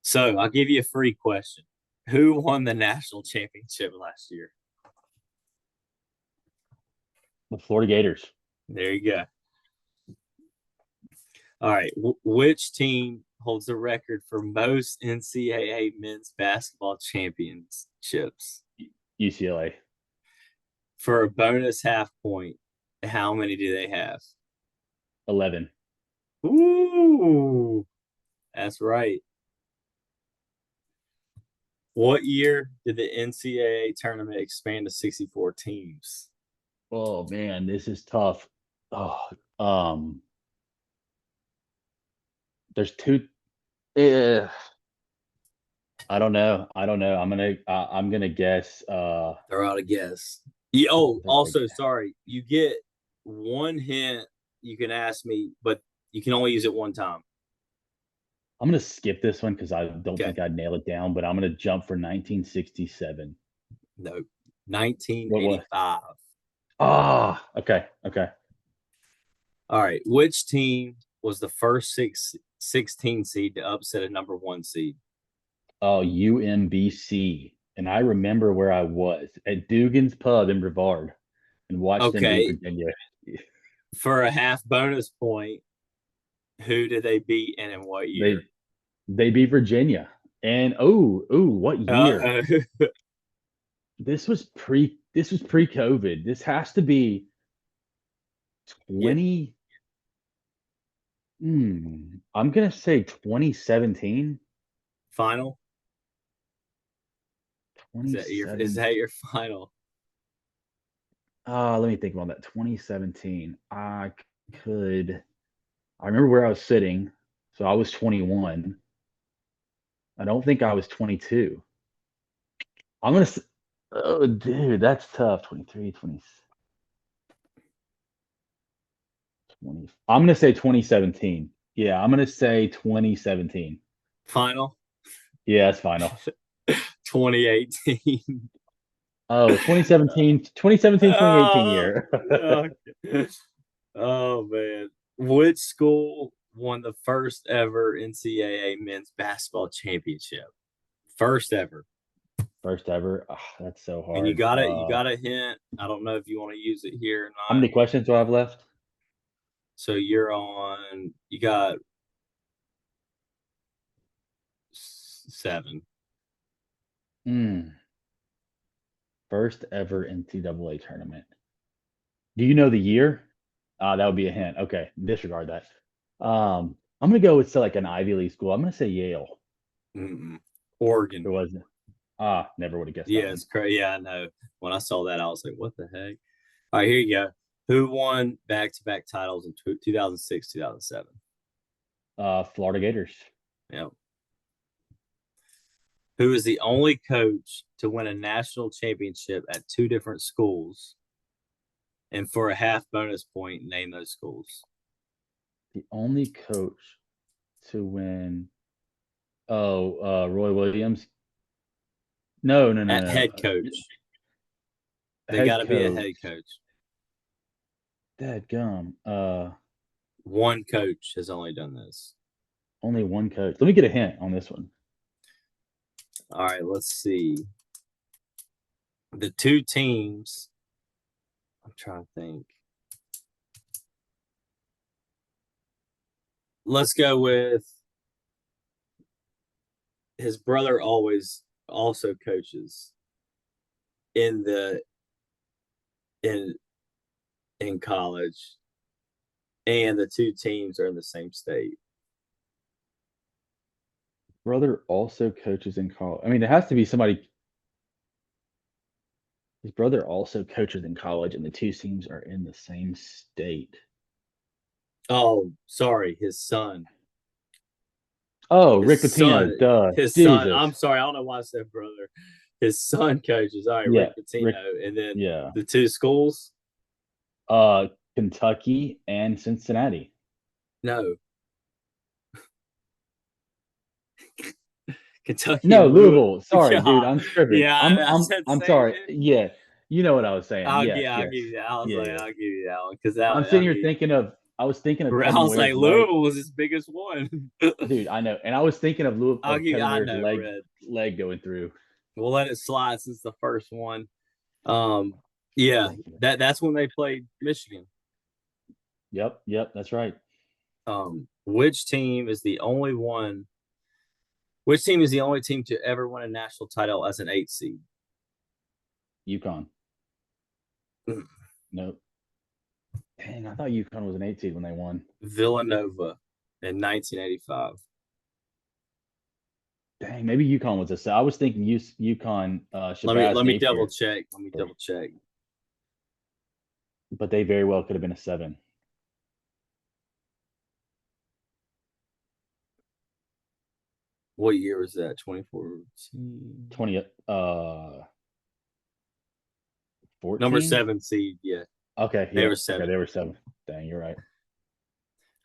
So I'll give you a free question. Who won the national championship last year? The Florida Gators. There you go. All right. Which team holds the record for most NCAA men's basketball championships? UCLA. For a bonus half point, how many do they have? 11. Ooh, that's right. What year did the NCAA tournament expand to 64 teams? Oh man, this is tough. Oh, there's two. I don't know. I'm gonna guess. Throw out a guess. Also, sorry, you get 1 hint. You can ask me, but you can only use it 1 time. I'm gonna skip this one because I don't Okay. think I'd nail it down. But I'm gonna jump for 1967. No, 1985. Okay. All right. Which team was the first 16 seed to upset a number 1 seed? Oh, UMBC. And I remember where I was at Dugan's Pub in Brevard and watched them beat Virginia. For a half bonus point, who did they beat and in what year? They beat Virginia. And what year? This was pre-COVID. This has to be 20. I'm gonna say 2017. Final? 27. Is that your final? Let me think about that. 2017. I remember where I was sitting. So I was 21. I don't think I was 22. I'm gonna. Oh, dude, that's tough. 23, 20. I'm gonna say 2017. Yeah, I'm gonna say 2017. Final? Yeah, it's final. 2018. Oh, 2017, 2018 year. Oh man. Which school won the first ever NCAA men's basketball championship? First ever. First ever. Oh, that's so hard. And you got a hint. I don't know if you want to use it here or not. How many questions do I have left? So you got 7. First ever NCAA tournament. Do you know the year? That would be a hint. Okay, disregard that. I'm gonna go with like an Ivy League school. I'm gonna say Yale. Oregon. It wasn't. Never would have guessed. Yeah, that it's crazy. Yeah, I know. When I saw that, I was like, "What the heck?" All right, here you go. Who won back-to-back titles in 2006, 2007? Florida Gators. Yep. Who is the only coach to win a national championship at 2 different schools? And for a half bonus point, name those schools. The only coach to win. Oh, Roy Williams. No. Head coach. They got Head to be a coach. head coach. Dadgum. One coach has only done this. Only one coach. Let me get a hint on this one. All right, let's see. The two teams. I'm trying to think. Let's go with his brother always also coaches in in college, and the two teams are in the same state. Brother also coaches in college. I mean, it has to be somebody. His brother also coaches in college, and the two teams are in the same state. Oh, sorry, his son. Oh, His Rick son. Pitino. Duh. His son. Jesus. I'm sorry, I don't know why I said brother. His son coaches. All right, Yeah. Rick Pitino, Rick. and then Yeah. the two schools. Kentucky and Cincinnati. No. Kentucky No, and Louisville. Louisville. Sorry, dude. Yeah, I'm tripping. yeah. I said the I'm same sorry. thing. Yeah. You know what I was saying. Yes, I'll yes. give you that. I was Yeah, like, yeah. I'll give you that one because that. I'm sitting here thinking of I was thinking of I Kevin was like, Ware's leg. Louisville was his biggest one. Dude, I know. And I was thinking of I'll give you. Kevin I Ware's know, Red. leg going through. We'll let it slide since the first one. Yeah, that's when they played Michigan. Yep, that's right. Which team is the only one? Which team is the only team to ever win a national title as an 8 seed? UConn. Nope. Dang, I thought UConn was an 8 seed when they won. Villanova in 1985. Dang, maybe UConn was a. I was thinking UConn. Let me double check. But they very well could have been a 7. What year was that? 2014. 14? Number 7 seed. Yeah. Okay. They Yeah. were 7. Okay, they were 7. Dang, you're right.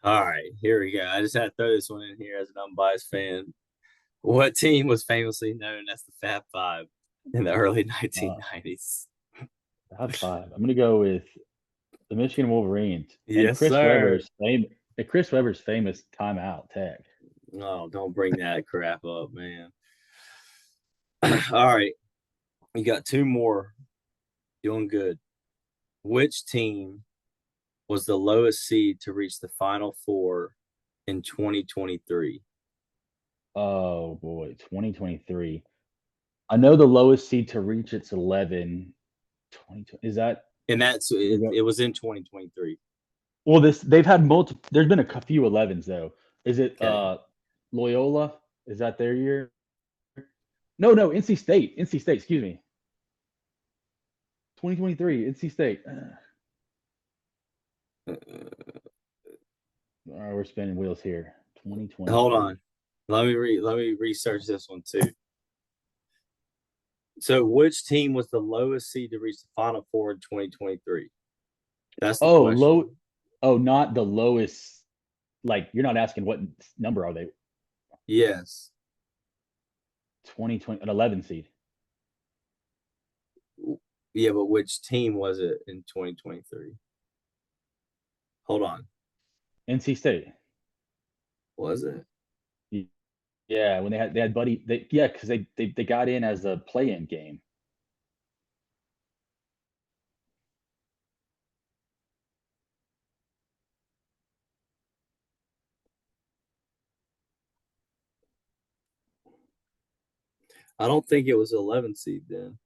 All right, here we go. I just had to throw this one in here as an unbiased fan. What team was famously known as the Fab Five in the early 1990s? Fab Five. I'm gonna go with the Michigan Wolverines. Yes, Chris sir. Chris Webber's famous timeout tag. Oh, don't bring that crap up, man. All right, you got 2 more. Doing good. Which team was the lowest seed to reach the Final Four in 2023? Oh boy, 2023. I know the lowest seed to reach it's 11. 20, is that? And it was in 2023. Well, they've had multiple. There's been a few 11s though. Is it Loyola? Is that their year? No, NC State. NC State. Excuse me. 2023. NC State. All right, we're spinning wheels here. 2020. Hold on. Let me research this one too. So, which team was the lowest seed to reach the Final Four in 2023? That's the question. Not the lowest. Like, you're not asking what number are they? Yes. 2020, an 11 seed. Yeah, but which team was it in 2023? Hold on. NC State. Was it? Yeah, when they had Buddy. Because they got in as a play-in game. I don't think it was 11 seed then.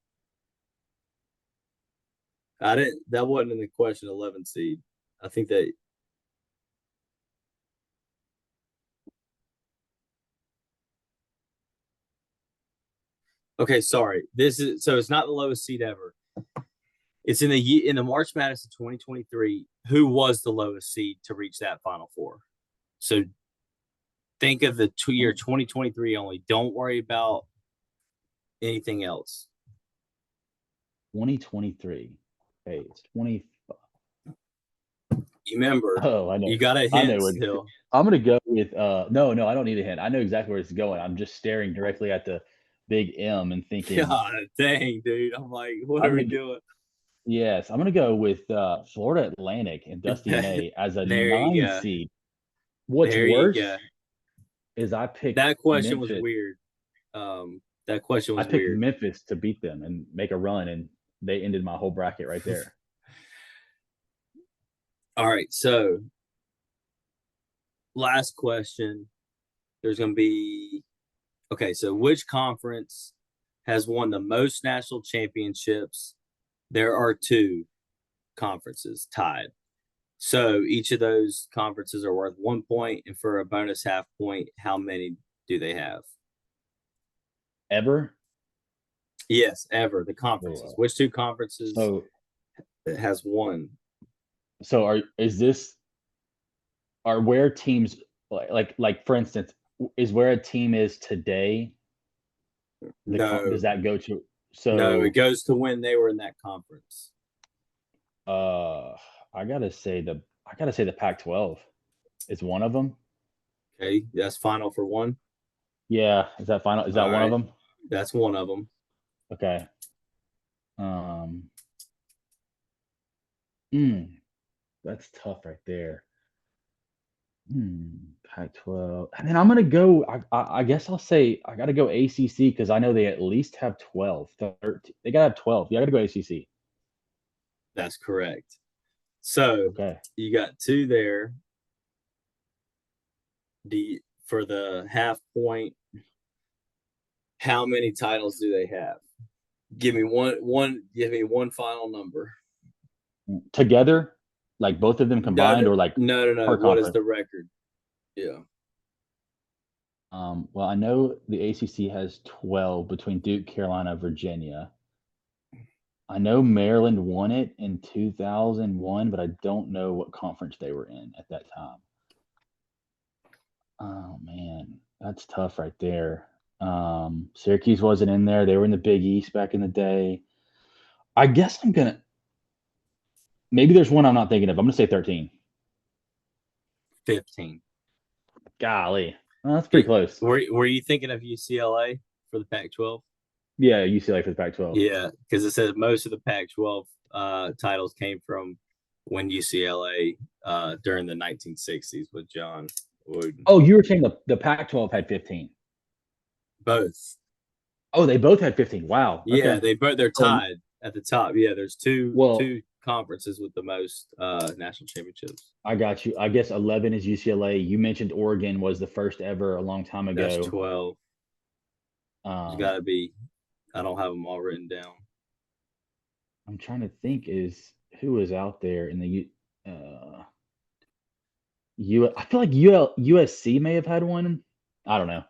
That wasn't in the question, 11 seed. I think that. Okay, sorry. So it's not the lowest seed ever. It's in the March Madness of 2023. Who was the lowest seed to reach that Final Four? So think of the year 2023 only. Don't worry about anything else. 2023. Okay, it's 20. You remember? Oh, I know. You got a hint still. I'm gonna go with no. I don't need a hint. I know exactly where it's going. I'm just staring directly at the big M and thinking. God dang, dude! I'm like, what are we doing? Yes, I'm gonna go with Florida Atlantic and Dusty May as a There you 9 go. seed. What's There you worse go. is That question was weird. That question I was picked weird. Memphis to beat them and make a run, and they ended my whole bracket right there. All right, so last question. There's going to be okay. So, which conference has won the most national championships? There are two conferences tied. So, each of those conferences are worth 1 point, and for a bonus half point, how many do they have? Ever? Yes, ever the conferences. Which two conferences So has won? so are where teams like for instance, is where a team is today No, does that go to no, it so goes to when they were in that conference. uh I gotta say the Pac-12 is one of them. Okay, that's final for one. Yeah, is that final? Is that All one of right, them? that's one of them. Okay. Um, mm, that's tough right there. Pac-12. And then I'm gonna go. I guess I'll say I gotta go ACC because I know they at least have 12, 13. They gotta have 12. Yeah, I gotta go ACC. That's correct. So Okay. you got two there. For the half point, how many titles do they have? Give me one. Give me one final number. Together, like both of them No, combined, no, or like no. per What is conference. the record? Yeah, Well, I know the ACC has 12 between Duke, Carolina, Virginia. I know Maryland won it in 2001, but I don't know what conference they were in at that time. Oh man, that's tough right there. Syracuse wasn't in there. They were in the Big East back in the day. I guess I'm gonna maybe there's one I'm not thinking of. I'm gonna say 13. 15. Golly. Well, that's pretty close. Were you thinking of UCLA for the Pac-12? Yeah, UCLA for the Pac-12. Yeah, because it says most of the Pac-12 titles came from when UCLA during the 1960s with John Wooden. Oh, you were saying the Pac-12 had 15. Both. Oh, they both had 15. Wow. Yeah, Okay. they're So, tied at the top. Yeah, there's well, two conferences with the most national championships. I got you. I guess 11 is UCLA. You mentioned Oregon was the first ever a long time That's ago. 12. There's got to be. I don't have them all written down. I'm trying to think is who is out there in the I feel like USC may have had one. I don't know.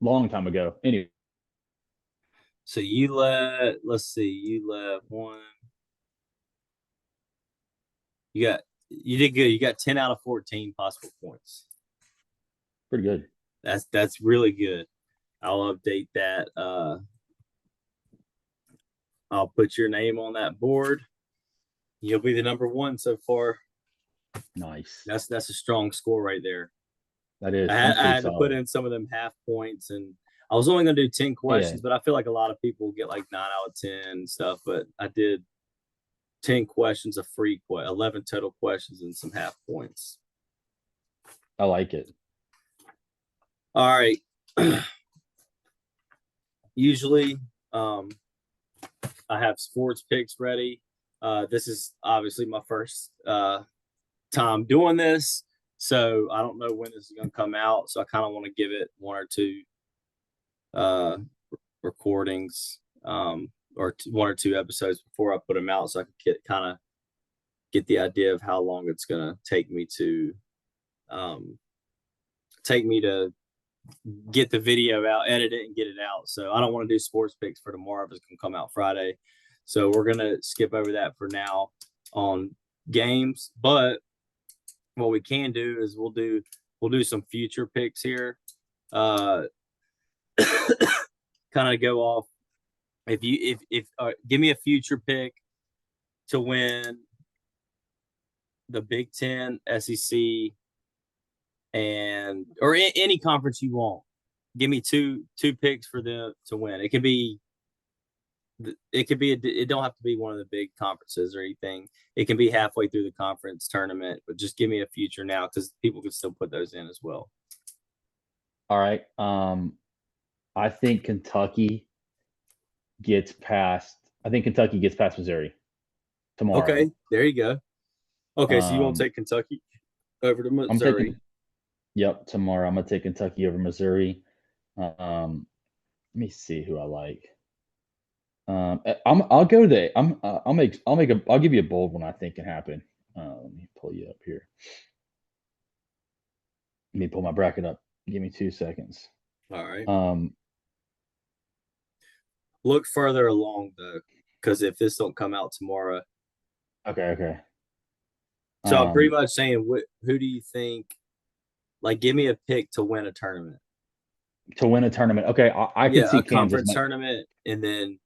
Long time ago. Anyway, So let's see, you let one. You did good. You got 10 out of 14 possible points. pretty good. That's really good. I'll update that. I'll put your name on that board. You'll be the number one so far. Nice. That's a strong score right there. That is. I That's pretty had to put solid. in some of them half points, and I was only going to do 10 questions, Yeah. but I feel like a lot of people get like 9 out of 10 and stuff. But I did 10 questions, 11 total questions, and some half points. I like it. All right. Usually, I have sports picks ready. This is obviously my first time doing this, so I don't know when this is going to come out. So I kind of want to give it one or two recordings or one or two episodes before I put them out, so I can kind of get the idea of how long it's going to take me to get the video out, edit it, and get it out. So I don't want to do sports picks for tomorrow. It's going to come out Friday. So we're going to skip over that for now on games. But what we can do is we'll do some future picks here. Kind of go off. If give me a future pick to win the Big Ten, SEC, and or any conference you want. Give me two picks for them to win. It could be it could be it don't have to be one of the big conferences or anything. It can be halfway through the conference tournament, but just give me a future now because people can still put those in as well. All right. I think Kentucky gets past. I think Kentucky gets past Missouri tomorrow. Okay, there you go. Okay, so you won't take Kentucky over to Missouri? Yep, tomorrow I'm gonna take Kentucky over Missouri. Let me see who I like. I'll go there. I'll give you a bold one I think can happen. Let me pull you up here. Let me pull my bracket up. Give me 2 seconds. All right. Look further along though, because if this don't come out tomorrow. Okay. So I'm pretty much saying, who do you think? Like, give me a pick to win a tournament. To win a tournament, okay. I could see a conference tournament, and then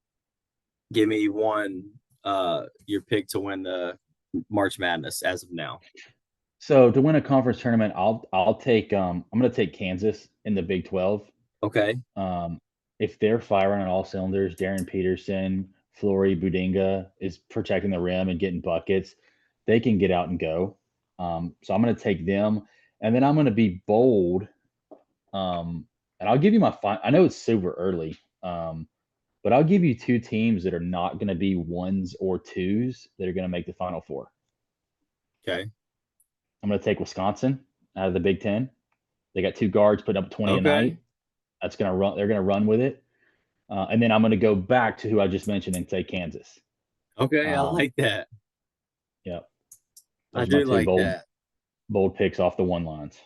give me one. Your pick to win the March Madness as of now. So to win a conference tournament, I'll take I'm going to take Kansas in the Big 12. Okay. If they're firing on all cylinders, Darren Peterson, Flory Budinga is protecting the rim and getting buckets, they can get out and go. So I'm going to take them, and then I'm going to be bold. And I'll give you my I know it's super early, but I'll give you 2 teams that are not going to be 1s or 2s that are going to make the Final Four. Okay. I'm going to take Wisconsin out of the Big Ten. They got 2 guards putting up 20 a night. That's going to run. They're going to run with it. And then I'm going to go back to who I just mentioned and say Kansas. Okay, I like that. Yep. I do like that. Bold picks off the one lines.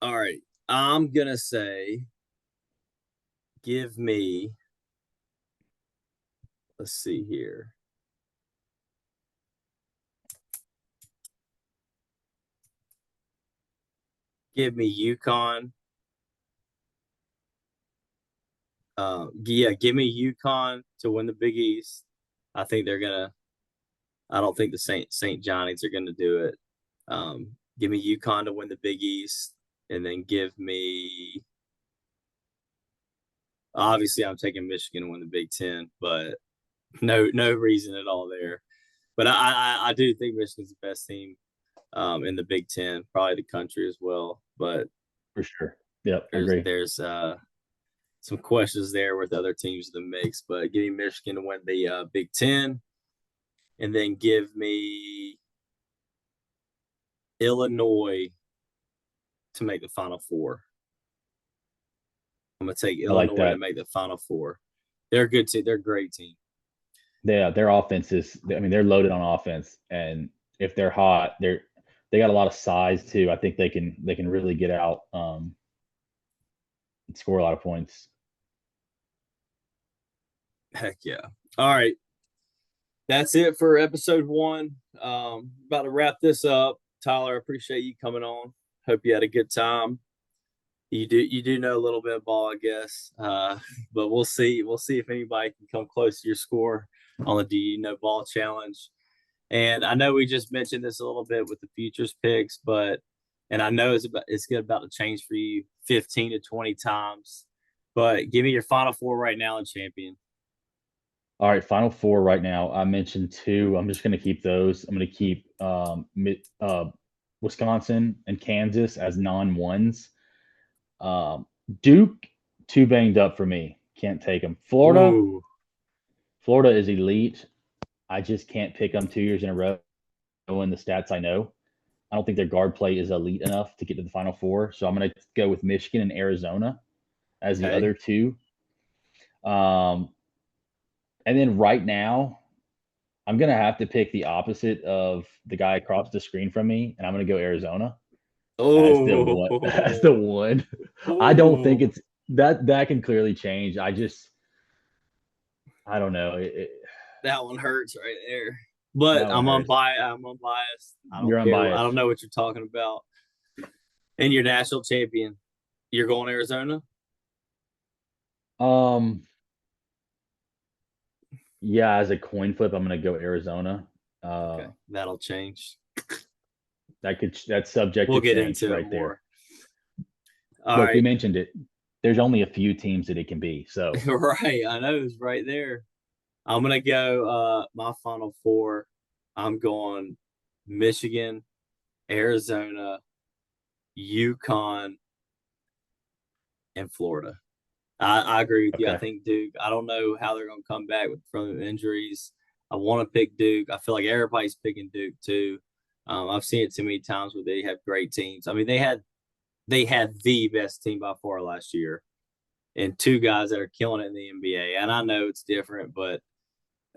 All right. I'm going to say, give me, let's see here. Give me UConn. Give me UConn to win the Big East. I think they're gonna. I don't think the St. Johnnies are gonna do it. Give me UConn to win the Big East, and then give me. Obviously, I'm taking Michigan to win the Big Ten, but no reason at all there. But I do think Michigan's the best team in the Big Ten, probably the country as well. But for sure, yep, I agree. There's some questions there with other teams in the mix, but give me Michigan to win the Big Ten, and then give me Illinois to make the Final Four. I'm gonna take Illinois to make the Final Four. They're a good team. They're a great team. Yeah, their offense is. I mean, they're loaded on offense, and if they're hot, they got a lot of size too. I think they can really get out and score a lot of points. Heck yeah! All right, that's it for episode 1. About to wrap this up. Tyler, I appreciate you coming on. Hope you had a good time. You do know a little bit of ball, I guess. But we'll see. We'll see if anybody can come close to your score on the Do You Know Ball challenge. And I know we just mentioned this a little bit with the futures picks, and I know it's about to change for you 15 to 20 times. But give me your Final Four right now and champion. All right, Final Four right now. I mentioned 2. I'm just going to keep those. I'm going to keep Wisconsin and Kansas as non-1s. Duke, too banged up for me. Can't take them. Florida is elite. I just can't pick them 2 years in a row in the stats I know. I don't think their guard play is elite enough to get to the Final Four. So I'm going to go with Michigan and Arizona as the other 2. And then right now, I'm going to have to pick the opposite of the guy across the screen from me, and I'm going to go Arizona. As the one. I don't think it's that can clearly change. I don't know. That one hurts right there. But I'm unbiased. You're unbiased. I don't know what you're talking about. And you're national champion. You're going Arizona? Yeah, as a coin flip, I'm going to go Arizona. Okay, that'll change. That's subject to get change into right there. Look, we mentioned it. There's only a few teams that it can be. So right, I know it's right there. I'm gonna go my final four. I'm going Michigan, Arizona, UConn, and Florida. I agree with you. I Okay. think Duke. I don't know how they're gonna come back from injuries. I want to pick Duke. I feel like everybody's picking Duke too. I've seen it too many times where they have great teams. I mean, they had the best team by far last year, and two guys that are killing it in the NBA. And I know it's different, but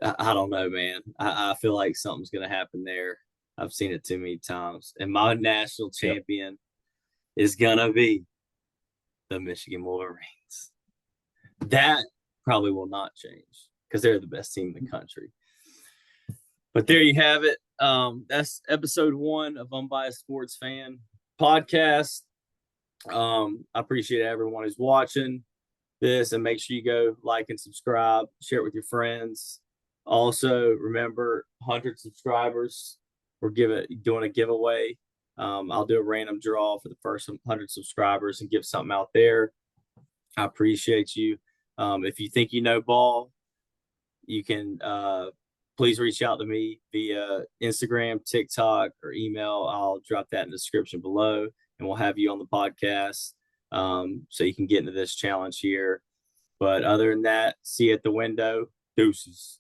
I don't know, man. I feel like something's going to happen there. I've seen it too many times. And my national Yep. champion is going to be the Michigan Wolverines. That probably will not change because they're the best team in the country. But there you have it. That's episode 1 of Unbiased Sports Fan podcast. I appreciate everyone who's watching this, and make sure you go like and subscribe, share it with your friends. Also, remember 100 subscribers. We're doing a giveaway. I'll do a random draw for the first 100 subscribers and give something out there. I appreciate you. If you think you know ball, you can please reach out to me via Instagram, TikTok, or email. I'll drop that in the description below, and we'll have you on the podcast so you can get into this challenge here. But other than that, see you at the window. Deuces.